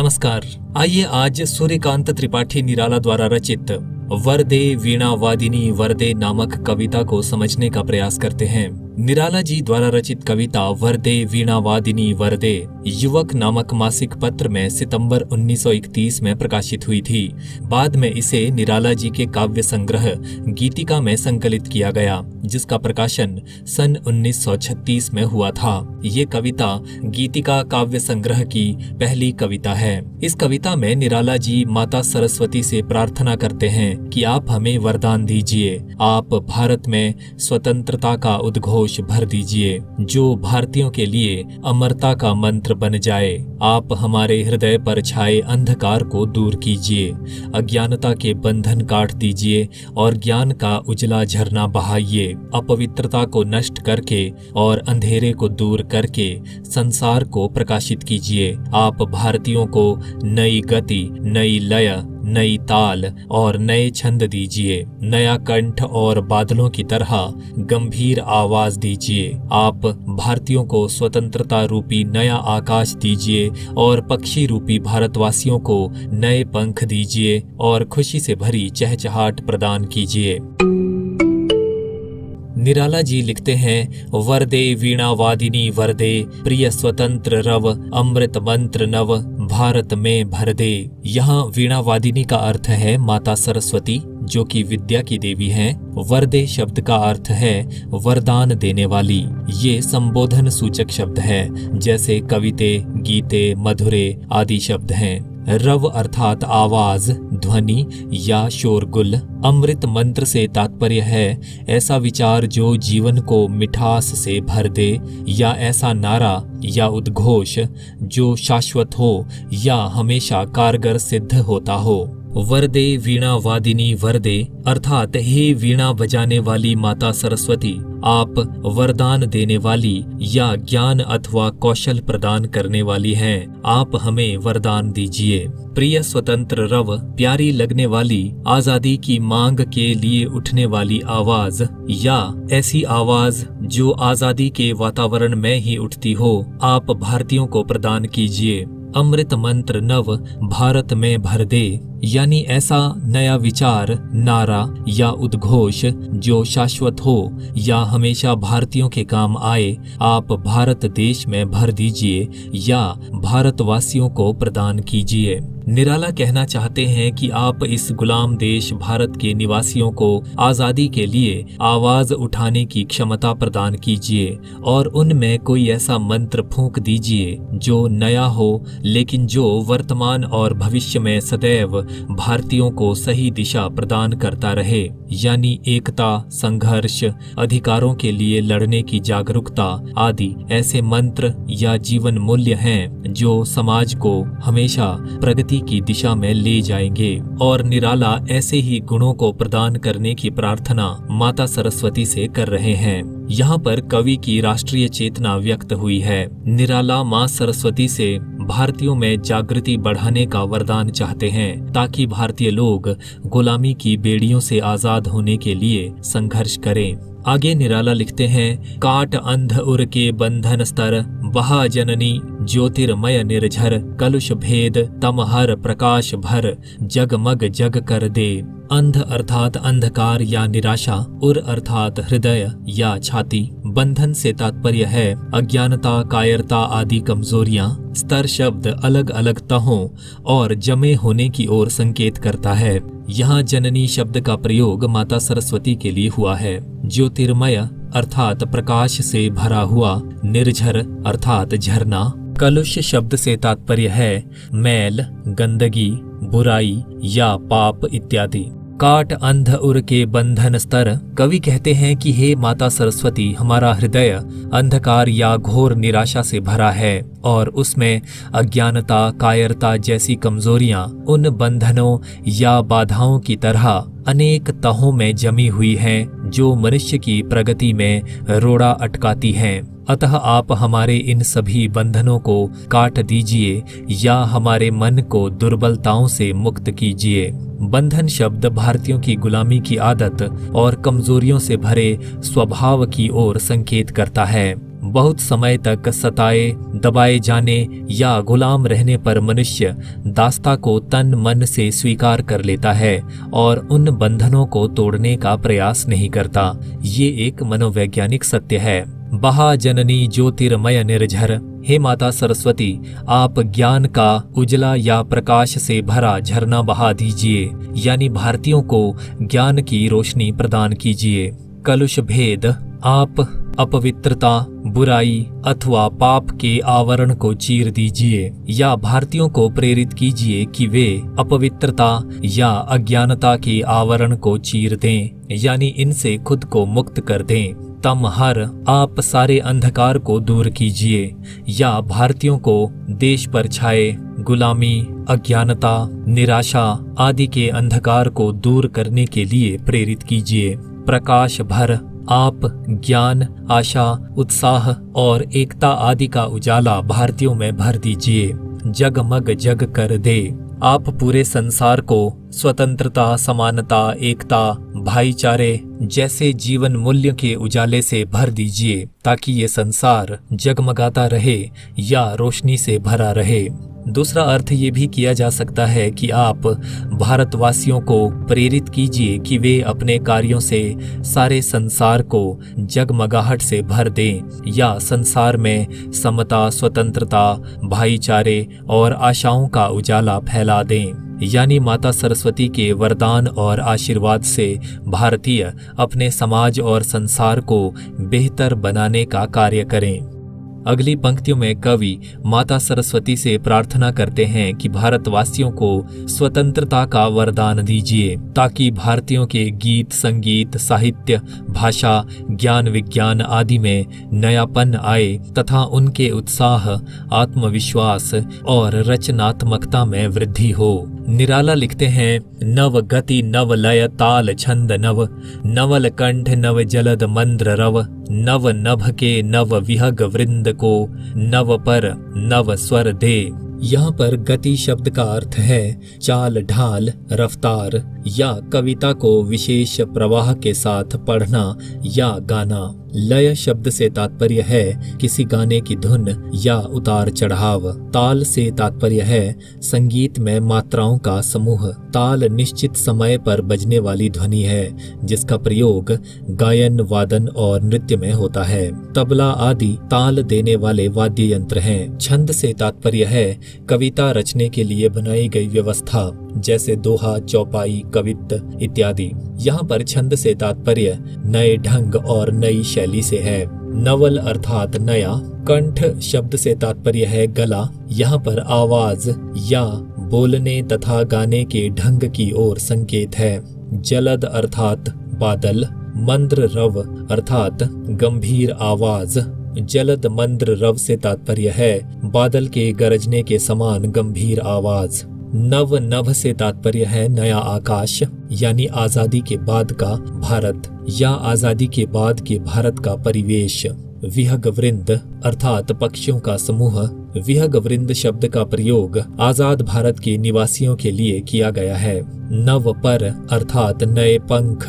नमस्कार। आइए आज सूर्यकांत त्रिपाठी निराला द्वारा रचित वरदे वीणा वादिनी वरदे नामक कविता को समझने का प्रयास करते हैं। निराला जी द्वारा रचित कविता वरदे वीणा वादिनी वरदे युवक नामक मासिक पत्र में सितंबर 1931 में प्रकाशित हुई थी। बाद में इसे निराला जी के काव्य संग्रह गीतिका में संकलित किया गया, जिसका प्रकाशन सन 1936 में हुआ था। ये कविता गीतिका काव्य संग्रह की पहली कविता है। इस कविता में निराला जी माता सरस्वती से प्रार्थना करते हैं कि आप हमें वरदान दीजिए, आप भारत में स्वतंत्रता का उद्घोष भर दीजिए, जो भारतीयों के लिए अमरता का मंत्र बन जाए। आप हमारे हृदय पर छाए अंधकार को दूर कीजिए, अज्ञानता के बंधन काट दीजिए और ज्ञान का उजला झरना बहाइए। अपवित्रता को नष्ट करके और अंधेरे को दूर करके संसार को प्रकाशित कीजिए। आप भारतीयों को नई गति, नई लय, नई ताल और नए छंद दीजिए। नया कंठ और बादलों की तरह गंभीर आवाज दीजिए। आप भारतीयों को स्वतंत्रता रूपी नया आकाश दीजिए और पक्षी रूपी भारतवासियों को नए पंख दीजिए और खुशी से भरी चहचहाट प्रदान कीजिए। निराला जी लिखते हैं, वरदे वीणा वादिनी वरदे प्रिय स्वतंत्र रव अमृत मंत्र नव भारत में भर दे। यहाँ वीणा वादिनी का अर्थ है माता सरस्वती, जो कि विद्या की देवी हैं। वरदे शब्द का अर्थ है वरदान देने वाली। ये संबोधन सूचक शब्द है, जैसे कविते, गीते, मधुरे आदि शब्द हैं। रव अर्थात आवाज, ध्वनि या शोरगुल। अमृत मंत्र से तात्पर्य है ऐसा विचार जो जीवन को मिठास से भर दे, या ऐसा नारा या उद्घोष जो शाश्वत हो या हमेशा कारगर सिद्ध होता हो। वरदे वीणा वादिनी वरदे अर्थात हे वीणा बजाने वाली माता सरस्वती, आप वरदान देने वाली या ज्ञान अथवा कौशल प्रदान करने वाली हैं। आप हमें वरदान दीजिए। प्रिय स्वतंत्र रव प्यारी लगने वाली आजादी की मांग के लिए उठने वाली आवाज, या ऐसी आवाज जो आजादी के वातावरण में ही उठती हो, आप भारतीयों को प्रदान कीजिए। अमृत मंत्र नव भारत में भर दे, यानी ऐसा नया विचार, नारा या उद्घोष जो शाश्वत हो या हमेशा भारतीयों के काम आए, आप भारत देश में भर दीजिए या भारतवासियों को प्रदान कीजिए। निराला कहना चाहते हैं कि आप इस गुलाम देश भारत के निवासियों को आजादी के लिए आवाज उठाने की क्षमता प्रदान कीजिए और उनमें कोई ऐसा मंत्र फूंक दीजिए जो नया हो, लेकिन जो वर्तमान और भविष्य में सदैव भारतीयों को सही दिशा प्रदान करता रहे, यानी एकता, संघर्ष, अधिकारों के लिए लड़ने की जागरूकता आदि ऐसे मंत्र या जीवन मूल्य हैं जो समाज को हमेशा प्रगति की दिशा में ले जाएंगे। और निराला ऐसे ही गुणों को प्रदान करने की प्रार्थना माता सरस्वती से कर रहे हैं। यहाँ पर कवि की राष्ट्रीय चेतना व्यक्त हुई है। निराला माँ सरस्वती से भारतीयों में जागृति बढ़ाने का वरदान चाहते हैं, ताकि भारतीय लोग गुलामी की बेड़ियों से आजाद होने के लिए संघर्ष करें। आगे निराला लिखते हैं, काट अंध उर के बंधन स्तर बहा जननी ज्योतिर्मय निर्झर कलुष भेद तमहर प्रकाश भर जगमग जग कर दे। अंध अर्थात अंधकार या निराशा, उर अर्थात हृदय या छाती। बंधन से तात्पर्य है अज्ञानता, कायरता आदि कमजोरियां। स्तर शब्द अलग अलग तहों और जमे होने की ओर संकेत करता है। यहाँ जननी शब्द का प्रयोग माता सरस्वती के लिए हुआ है। ज्योतिर्मय अर्थात प्रकाश से भरा हुआ, निर्झर अर्थात झरना। कलुष शब्द से तात्पर्य है मैल, गंदगी, बुराई या पाप इत्यादि। काट अंध उर के बंधन स्तर। कवि कहते हैं कि हे माता सरस्वती, हमारा हृदय अंधकार या घोर निराशा से भरा है और उसमें अज्ञानता, कायरता जैसी कमजोरियां उन बंधनों या बाधाओं की तरह अनेक तहों में जमी हुई हैं जो मनुष्य की प्रगति में रोड़ा अटकाती हैं। अतः आप हमारे इन सभी बंधनों को काट दीजिए या हमारे मन को दुर्बलताओं से मुक्त कीजिए। बंधन शब्द भारतीयों की गुलामी की आदत और कमजोरियों से भरे स्वभाव की ओर संकेत करता है। बहुत समय तक सताए दबाए जाने या गुलाम रहने पर मनुष्य दास्ता को तन मन से स्वीकार कर लेता है और उन बंधनों को तोड़ने का प्रयास नहीं करता। ये एक मनोवैज्ञानिक सत्य है। बहा जननी ज्योतिर्मय निर्झर, हे माता सरस्वती, आप ज्ञान का उजला या प्रकाश से भरा झरना बहा दीजिए, यानी भारतीयों को ज्ञान की रोशनी प्रदान कीजिए। कलुष भेद, आप अपवित्रता, बुराई अथवा पाप के आवरण को चीर दीजिए या भारतीयों को प्रेरित कीजिए कि वे अपवित्रता या अज्ञानता के आवरण को चीर दें, यानी इनसे खुद को मुक्त कर दें। तमहर, आप सारे अंधकार को दूर कीजिए या भारतीयों को देश पर छाए गुलामी, अज्ञानता, निराशा आदि के अंधकार को दूर करने के लिए प्रेरित कीजिए। प्रकाश भर, आप ज्ञान, आशा, उत्साह और एकता आदि का उजाला भारतीयों में भर दीजिए। जगमग जग कर दे, आप पूरे संसार को स्वतंत्रता, समानता, एकता, भाईचारे जैसे जीवन मूल्य के उजाले से भर दीजिए ताकि ये संसार जगमगाता रहे या रोशनी से भरा रहे। दूसरा अर्थ ये भी किया जा सकता है कि आप भारतवासियों को प्रेरित कीजिए कि वे अपने कार्यों से सारे संसार को जगमगाहट से भर दें या संसार में समता, स्वतंत्रता, भाईचारे और आशाओं का उजाला फैला दें। यानी माता सरस्वती के वरदान और आशीर्वाद से भारतीय अपने समाज और संसार को बेहतर बनाने का कार्य करें। अगली पंक्तियों में कवि माता सरस्वती से प्रार्थना करते हैं कि भारतवासियों को स्वतंत्रता का वरदान दीजिए ताकि भारतीयों के गीत, संगीत, साहित्य, भाषा, ज्ञान, विज्ञान आदि में नयापन आए तथा उनके उत्साह, आत्मविश्वास और रचनात्मकता में वृद्धि हो। निराला लिखते हैं, नव गति नव लय ताल छंद नव, नवल कंठ नव जलद मंद्र रव, नव नभ के नव विहग वृंद को, नव पर नव स्वर दे। यहाँ पर गति शब्द का अर्थ है चाल, ढाल, रफ्तार या कविता को विशेष प्रवाह के साथ पढ़ना या गाना। लय शब्द से तात्पर्य है किसी गाने की धुन या उतार चढ़ाव। ताल से तात्पर्य है संगीत में मात्राओं का समूह। ताल निश्चित समय पर बजने वाली ध्वनि है जिसका प्रयोग गायन, वादन और नृत्य में होता है। तबला आदि ताल देने वाले वाद्य यंत्र हैं। छंद से तात्पर्य है कविता रचने के लिए बनाई गई व्यवस्था, जैसे दोहा, चौपाई, कवित्त इत्यादि। यहाँ पर छंद से तात्पर्य नए ढंग और नई शैली से है। नवल अर्थात नया। कंठ शब्द से तात्पर्य है गला। यहाँ पर आवाज या बोलने तथा गाने के ढंग की ओर संकेत है। जलद अर्थात बादल। मंद्र रव अर्थात गंभीर आवाज। जलद मंद्र रव से तात्पर्य है बादल के गरजने के समान गंभीर आवाज। नव नभ से तात्पर्य है नया आकाश, यानी आजादी के बाद का भारत या आजादी के बाद के भारत का परिवेश। विहग वृंद अर्थात पक्षियों का समूह। विहग वृंद शब्द का प्रयोग आजाद भारत के निवासियों के लिए किया गया है। नव पर अर्थात नए पंख।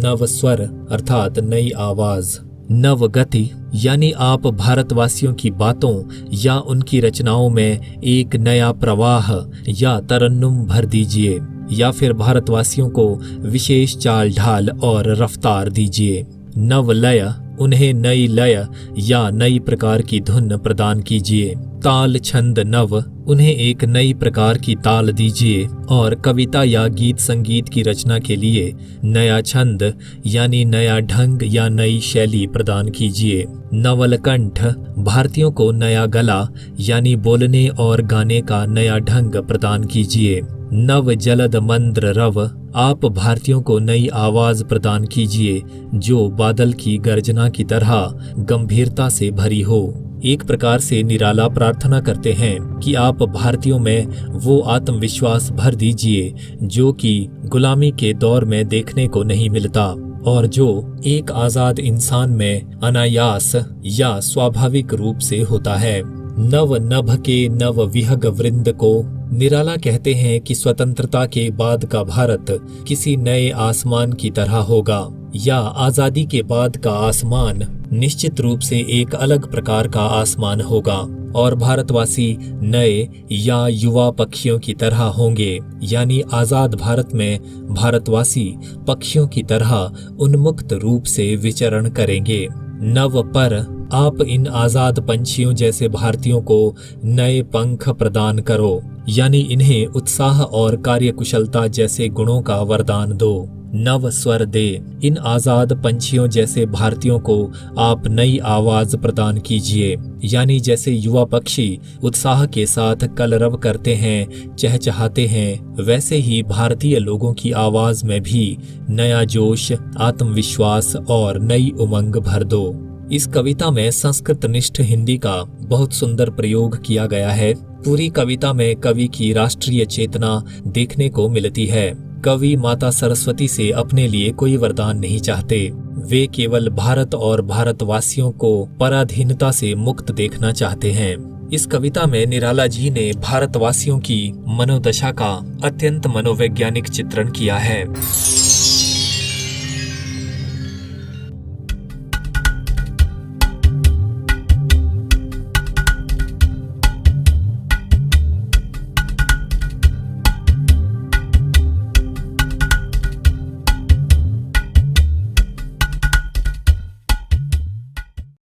नव स्वर अर्थात नई आवाज। नव गति यानी आप भारतवासियों की बातों या उनकी रचनाओं में एक नया प्रवाह या तरन्नुम भर दीजिए या फिर भारतवासियों को विशेष चाल ढाल और रफ्तार दीजिए। नव लय उन्हें नई लय या नई प्रकार की धुन प्रदान कीजिए। ताल छंद नव उन्हें एक नई प्रकार की ताल दीजिए और कविता या गीत संगीत की रचना के लिए नया छंद यानी नया ढंग या नई शैली प्रदान कीजिए। नवलकंठ भारतीयों को नया गला यानी बोलने और गाने का नया ढंग प्रदान कीजिए। नव जलद मंद्र रव आप भारतीयों को नई आवाज प्रदान कीजिए जो बादल की गर्जना की तरह गंभीरता से भरी हो। एक प्रकार से निराला प्रार्थना करते हैं कि आप भारतीयों में वो आत्मविश्वास भर दीजिए जो कि गुलामी के दौर में देखने को नहीं मिलता और जो एक आजाद इंसान में अनायास या स्वाभाविक रूप से होता है। नव नभ के नव विहग वृंद को निराला कहते हैं कि स्वतंत्रता के बाद का भारत किसी नए आसमान की तरह होगा या आजादी के बाद का आसमान निश्चित रूप से एक अलग प्रकार का आसमान होगा और भारतवासी नए या युवा पक्षियों की तरह होंगे, यानी आजाद भारत में भारतवासी पक्षियों की तरह उन्मुक्त रूप से विचरण करेंगे। नव पर आप इन आजाद पंछियों जैसे भारतीयों को नए पंख प्रदान करो, यानी इन्हें उत्साह और कार्यकुशलता जैसे गुणों का वरदान दो। नव स्वर दे, इन आजाद पंछियों जैसे भारतीयों को आप नई आवाज प्रदान कीजिए, यानी जैसे युवा पक्षी उत्साह के साथ कलरव करते हैं, चहचहाते हैं, वैसे ही भारतीय लोगों की आवाज में भी नया जोश, आत्मविश्वास और नई उमंग भर दो। इस कविता में संस्कृतनिष्ठ हिंदी का बहुत सुंदर प्रयोग किया गया है। पूरी कविता में कवि की राष्ट्रीय चेतना देखने को मिलती है। कवि माता सरस्वती से अपने लिए कोई वरदान नहीं चाहते, वे केवल भारत और भारतवासियों को पराधीनता से मुक्त देखना चाहते हैं। इस कविता में निराला जी ने भारतवासियों की मनोदशा का अत्यंत मनोवैज्ञानिक चित्रण किया है।